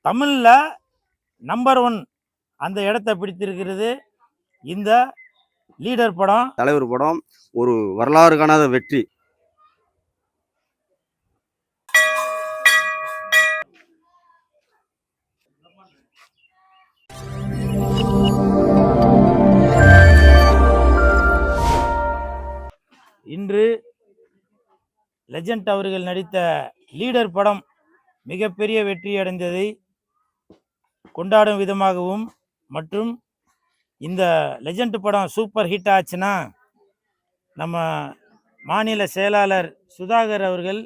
தமிழில் நம்பர் 1 அந்த இடத்தை பிடித்திருக்கிறது இந்த லீடர் படம். தலைவர் படம் ஒரு வரலாறு காணாத வெற்றி. இன்று லெஜண்ட் அவர்கள் நடித்த லீடர் படம் மிகப்பெரிய வெற்றி அடைந்ததை கொண்டாடும் விதமாகவும் மற்றும் இந்த லெஜண்ட் படம் சூப்பர் ஹிட் ஆச்சுன்னா நம்ம மாநில செயலாளர் சுதாகர் அவர்கள்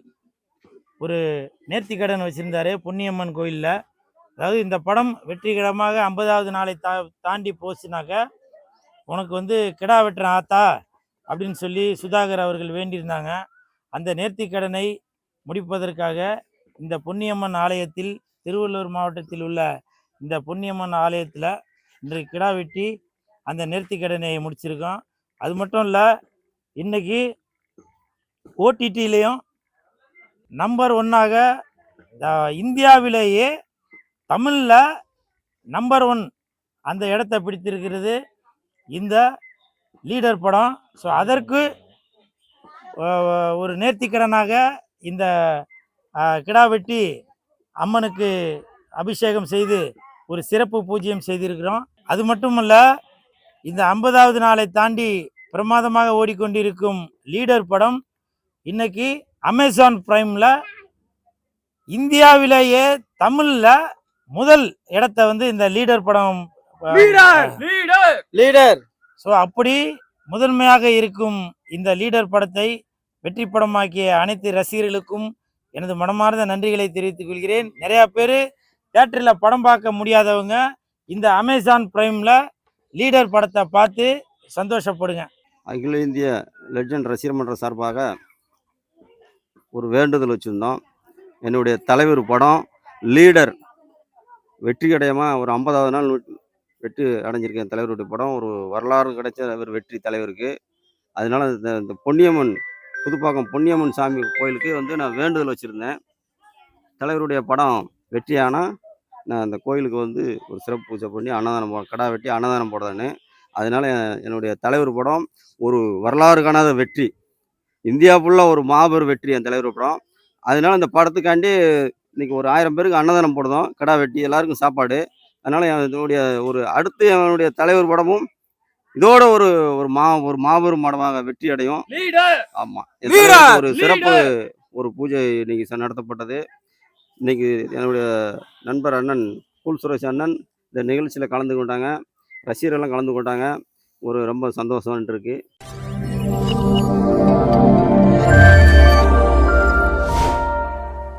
ஒரு நேர்த்திக்கடன் வச்சுருந்தார் பொன்னியம்மன் கோயிலில். அதாவது இந்த படம் வெற்றிகரமாக 50வது நாளை தாண்டி போச்சுனாக்க உனக்கு கிடா வெட்டுற ஆத்தா அப்படின்னு சொல்லி சுதாகர் அவர்கள் வேண்டியிருந்தாங்க. அந்த நேர்த்திக்கடனை முடிப்பதற்காக இந்த பொன்னியம்மன் ஆலயத்தில், திருவள்ளூர் மாவட்டத்தில் உள்ள இந்த பொன்னியம்மன் ஆலயத்தில் இன்றைக்கு கிடா வெட்டி அந்த நேர்த்திக்கடனை முடிச்சிருக்கோம். அது மட்டும் இல்லை, இன்றைக்கி ஓடிடிலையும் நம்பர் 1ஆக இந்தியாவிலேயே தமிழில் நம்பர் 1 அந்த இடத்தை பிடித்திருக்கிறது இந்த லீடர் படம். ஸோ அதற்கு ஒரு நேர்த்திக்கடனாக இந்த கிடா வெட்டி அம்மனுக்கு அபிஷேகம் செய்து ஒரு சிறப்பு பூஜ்யம் செய்திருக்கிறோம். அது மட்டுமல்ல, இந்த 50வது நாளை தாண்டி பிரமாதமாக ஓடிக்கொண்டிருக்கும் லீடர் படம் இன்னைக்கு அமேசான் பிரைமில் இந்தியாவிலேயே தமிழில் முதல் இடத்தை இந்த லீடர் படம் லீடர். ஸோ அப்படி முதன்மையாக இருக்கும் இந்த லீடர் படத்தை வெற்றி படமாக்கிய அனைத்து ரசிகர்களுக்கும் எனது மனமார்ந்த நன்றிகளை தெரிவித்துக் கொள்கிறேன். நிறையா பேர் தியேட்டரில் படம் பார்க்க முடியாதவங்க இந்த அமேசான் பிரைமில் லீடர் படத்தை பார்த்து சந்தோஷப்படுங்க. அகில இந்திய லெஜண்ட் ரசிகர் மன்ற சார்பாக ஒரு வேண்டுதல் வச்சுருந்தோம். என்னுடைய தலைவர் படம் லீடர் வெற்றி அடையமாக ஒரு 50வது நாள் வெற்றி அடைஞ்சிருக்கேன். தலைவருடைய படம் ஒரு வரலாறு கிடைச்ச ஒரு வெற்றி தலைவருக்கு. அதனால இந்த பொன்னியம்மன் புதுப்பாக்கம் பொன்னியம்மன் சாமி கோயிலுக்கு நான் வேண்டுதல் வச்சுருந்தேன். தலைவருடைய படம் வெற்றியானால் நான் அந்த கோயிலுக்கு ஒரு சிறப்பு பூஜை பண்ணி அன்னதானம் கடா வெட்டி அன்னதானம் போடுறேன்னு. அதனால் என்னுடைய தலைவர் படம் ஒரு வரலாறு காணாத வெற்றி. இந்தியா ஃபுல்லாக ஒரு மாபெரும் வெற்றி என் தலைவர் படம். அதனால் அந்த படத்துக்காண்டி இன்றைக்கி ஒரு 1000 பேருக்கு அன்னதானம் போடுதோம், கடா வெட்டி எல்லாருக்கும் சாப்பாடு. அதனால் என்னுடைய அடுத்து என்னுடைய தலைவர் படமும் இதோட ஒரு மாபெரும் படமாக வெற்றி அடையும். ஆமாம், ஒரு சிறப்பு ஒரு பூஜை இன்னைக்கு நடத்தப்பட்டது. இன்னைக்கு என்னுடைய நண்பர் அண்ணன் கூல் சுரேஷ் அண்ணன் இந்த நிகழ்ச்சியில் கலந்து கொண்டாங்க. ரசிகர்கள்லாம் கலந்து கொண்டாங்க. ரொம்ப சந்தோஷம் இருக்கு.